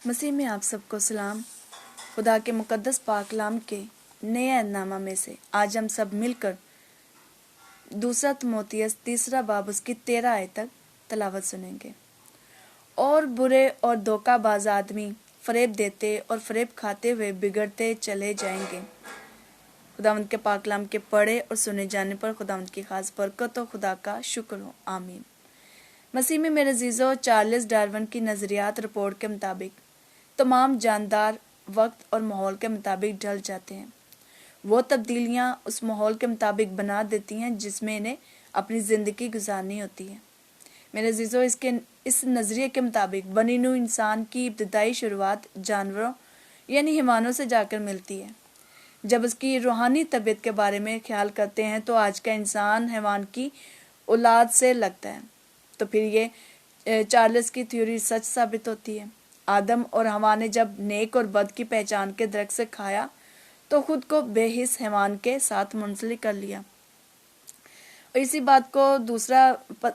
مسیح میں آپ سب کو سلام۔ خدا کے مقدس پاک کلام کے نئے عہدنامہ میں سے آج ہم سب مل کر دوسرا تموتھیوس تیسرا باب اس کی 13 آیت تک تلاوت سنیں گے۔ اور برے اور دھوکہ باز آدمی فریب دیتے اور فریب کھاتے ہوئے بگڑتے چلے جائیں گے۔ خداوند کے پاک کلام کے پڑھے اور سنے جانے پر خداوند کی خاص برکت و خدا کا شکر ہو، آمین۔ مسیح میں میرے عزیزو، چارلس ڈارون کی نظریات رپورٹ کے مطابق تمام جاندار وقت اور ماحول کے مطابق ڈھل جاتے ہیں۔ وہ تبدیلیاں اس ماحول کے مطابق بنا دیتی ہیں جس میں انہیں اپنی زندگی گزارنی ہوتی ہے۔ میرے عزیزو، اس نظریے کے مطابق بنی نوع انسان کی ابتدائی شروعات جانوروں یعنی حیوانوں سے جا کر ملتی ہے۔ جب اس کی روحانی طبیعت کے بارے میں خیال کرتے ہیں تو آج کا انسان حیوان کی اولاد سے لگتا ہے، تو پھر یہ چارلس کی تھیوری سچ ثابت ہوتی ہے۔ آدم اور حوا نے جب نیک اور بد کی پہچان کے درخت سے کھایا تو خود کو بے حس حیوان کے ساتھ منسلک کر لیا۔ اور اسی بات کو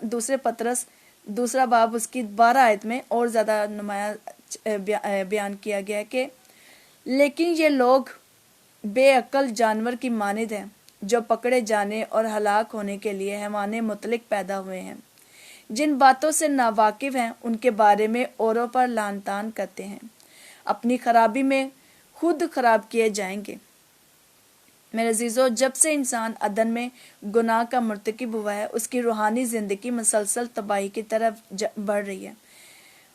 دوسرے پطرس دوسرا باب اس کی 12 آیت میں اور زیادہ نمایاں بیان کیا گیا کہ لیکن یہ لوگ بے عقل جانور کی مانند ہیں جو پکڑے جانے اور ہلاک ہونے کے لیے حیوان مطلق پیدا ہوئے ہیں۔ جن باتوں سے ناواقف ہیں ان کے بارے میں اوروں پر لعن طعن کرتے ہیں، اپنی خرابی میں خود خراب کیے جائیں گے۔ میرے عزیزو، جب سے انسان عدن میں گناہ کا مرتکب ہوا ہے، اس کی روحانی زندگی مسلسل تباہی کی طرف بڑھ رہی ہے،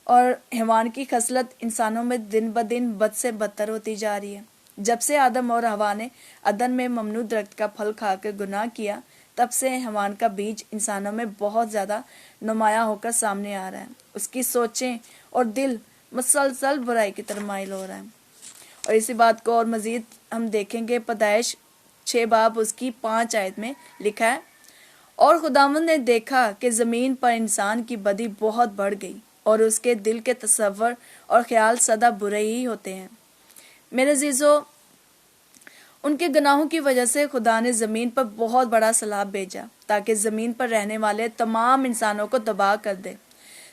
اور حیوان کی خصلت انسانوں میں دن بدن بد سے بدتر ہوتی جا رہی ہے۔ جب سے آدم اور حوا نے عدن میں ممنوع درخت کا پھل کھا کر گناہ کیا، تب سے حیوان کا بیج انسانوں میں بہت زیادہ نمایاں ہو کر سامنے آ رہا ہے۔ اس کی سوچیں اور دل مسلسل برائی کی طرف مائل ہو رہا ہے۔ اور اسی بات کو اور مزید ہم دیکھیں گے، پیدائش 6 باب اس کی 5 آیت میں لکھا ہے، اور خداوند نے دیکھا کہ زمین پر انسان کی بدی بہت بڑھ گئی اور اس کے دل کے تصور اور خیال سدا برے ہی ہوتے ہیں۔ میرے عزیزو، ان کے گناہوں کی وجہ سے خدا نے زمین پر بہت بڑا سیلاب بھیجا تاکہ زمین پر رہنے والے تمام انسانوں کو تباہ کر دے۔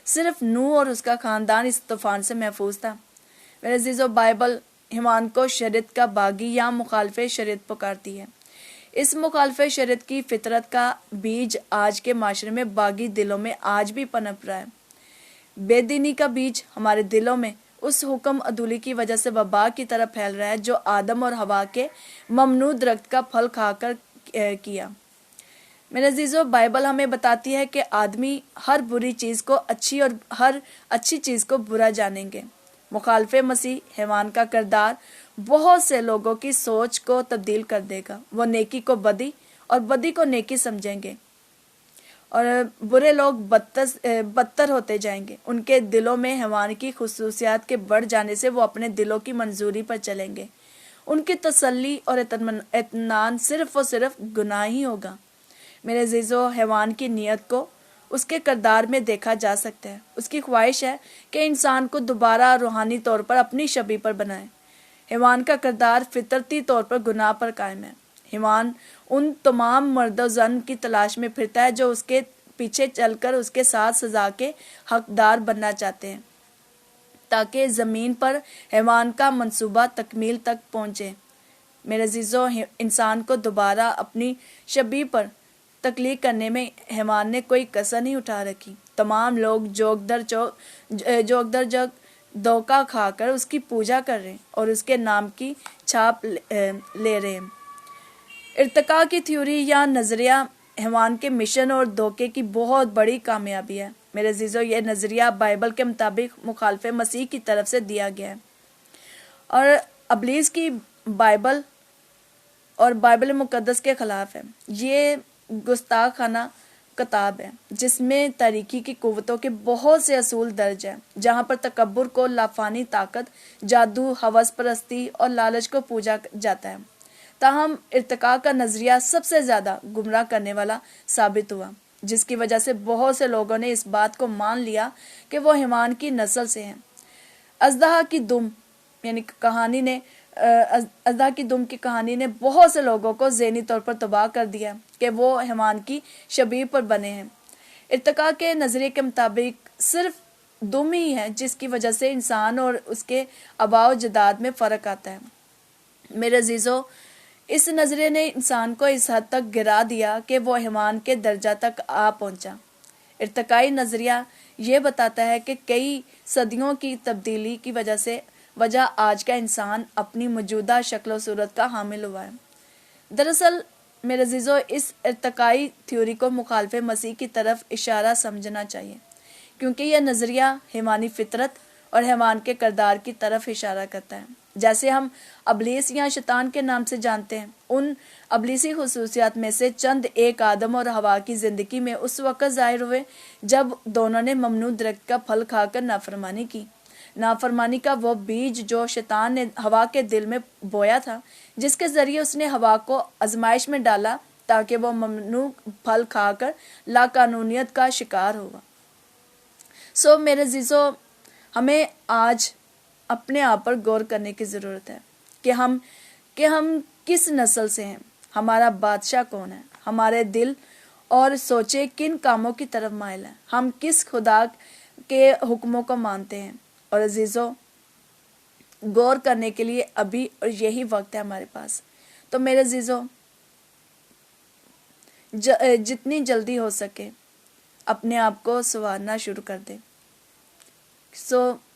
صرف نوح اور اس کا خاندان اس طوفان سے محفوظ تھا۔ میرے عزیزو، بائبل حیوان کو شریعت کا باغی یا مخالف شریعت پکارتی ہے۔ اس مخالف شریعت کی فطرت کا بیج آج کے معاشرے میں باغی دلوں میں آج بھی پنپ رہا ہے۔ بے دینی کا بیج ہمارے دلوں میں اس حکم عدولی کی وجہ سے وبا کی طرح پھیل رہا ہے جو آدم اور حوا کے ممنوع درخت کا پھل کھا کر کیا۔ میرے عزیزو، بائبل ہمیں بتاتی ہے کہ آدمی ہر بری چیز کو اچھی اور ہر اچھی چیز کو برا جانیں گے۔ مخالف مسیح حیوان کا کردار بہت سے لوگوں کی سوچ کو تبدیل کر دے گا۔ وہ نیکی کو بدی اور بدی کو نیکی سمجھیں گے، اور برے لوگ بدتر ہوتے جائیں گے۔ ان کے دلوں میں حیوان کی خصوصیات کے بڑھ جانے سے وہ اپنے دلوں کی منظوری پر چلیں گے۔ ان کی تسلی اور اطمینان صرف اور صرف گناہ ہی ہوگا۔ میرے عزیزو، حیوان کی نیت کو اس کے کردار میں دیکھا جا سکتا ہے۔ اس کی خواہش ہے کہ انسان کو دوبارہ روحانی طور پر اپنی شبیہ پر بنائے۔ حیوان کا کردار فطرتی طور پر گناہ پر قائم ہے۔ حیوان ان تمام مرد و زن کی تلاش میں پھرتا ہے جو اس کے پیچھے چل کر اس کے ساتھ سزا کے حقدار بننا چاہتے ہیں تاکہ زمین پر حیوان کا منصوبہ تکمیل تک پہنچے۔ میرے عزیزو، انسان کو دوبارہ اپنی شبیہ پر تخلیق کرنے میں حیوان نے کوئی کسر نہیں اٹھا رکھی۔ تمام لوگ جوگ در جگ دھوکہ کھا کر اس کی پوجا کر رہے ہیں اور اس کے نام کی چھاپ لے رہے ہیں۔ ارتقاء کی تھیوری یا نظریہ حیوان کے مشن اور دھوکے کی بہت بڑی کامیابی ہے۔ میرے عزیزو، یہ نظریہ بائبل کے مطابق مخالف مسیح کی طرف سے دیا گیا ہے، اور ابلیس کی بائبل اور بائبل مقدس کے خلاف ہے۔ یہ گستاخانہ کتاب ہے جس میں تاریکی کی قوتوں کے بہت سے اصول درج ہیں، جہاں پر تکبر کو لافانی طاقت، جادو، ہوس پرستی اور لالچ کو پوجا جاتا ہے۔ تاہم ارتقاء کا نظریہ سب سے زیادہ گمراہ کرنے والا ثابت ہوا، جس کی وجہ سے بہت سے لوگوں نے اس بات کو مان لیا کہ وہ حیوان کی نسل سے ہیں۔ اژدہا کی دم کی کہانی نے بہت سے لوگوں کو ذہنی طور پر تباہ کر دیا کہ وہ حیوان کی شبیہ پر بنے ہیں۔ ارتقاء کے نظریے کے مطابق صرف دم ہی ہے جس کی وجہ سے انسان اور اس کے آباء و اجداد میں فرق آتا ہے۔ میرے عزیزو، اس نظریے نے انسان کو اس حد تک گرا دیا کہ وہ حیوان کے درجہ تک آ پہنچا۔ ارتقائی نظریہ یہ بتاتا ہے کہ کئی صدیوں کی تبدیلی کی وجہ آج کا انسان اپنی موجودہ شکل و صورت کا حامل ہوا ہے۔ دراصل میرے عزیزو، اس ارتقائی تھیوری کو مخالف مسیح کی طرف اشارہ سمجھنا چاہیے، کیونکہ یہ نظریہ حیوانی فطرت اور حیوان کے کردار کی طرف اشارہ کرتا ہے۔ جیسے ہم ابلیس یا شیطان کے نام سے جانتے ہیں، ان ابلیسی خصوصیات میں سے چند ایک آدم اور حوا کی زندگی میں اس وقت ظاہر ہوئے جب دونوں نے ممنوع درخت کا پھل کھا کر نافرمانی کی۔ نافرمانی کا وہ بیج جو شیطان نے حوا کے دل میں بویا تھا، جس کے ذریعے اس نے حوا کو آزمائش میں ڈالا تاکہ وہ ممنوع پھل کھا کر لاقانونیت کا شکار ہوگا۔ میرے عزیزو، ہمیں آج اپنے آپ پر غور کرنے کی ضرورت ہے کہ ہم کس نسل سے ہیں، ہمارا بادشاہ کون ہے، ہمارے دل اور سوچے کن کاموں کی طرف مائل ہیں، ہم کس خدا کے حکموں کو مانتے ہیں۔ اور عزیزو، غور کرنے کے لیے ابھی اور یہی وقت ہے ہمارے پاس۔ تو میرے عزیزو، جتنی جلدی ہو سکے اپنے آپ کو سنوارنا شروع کر دیں۔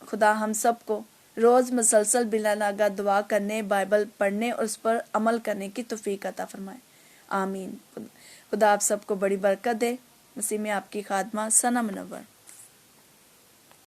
خدا ہم سب کو روز مسلسل بلا ناغہ دعا کرنے، بائبل پڑھنے اور اس پر عمل کرنے کی توفیق عطا فرمائے۔ آمین۔ خدا آپ سب کو بڑی برکت دے۔ مسیح میں آپ کی خادمہ ثنا منور۔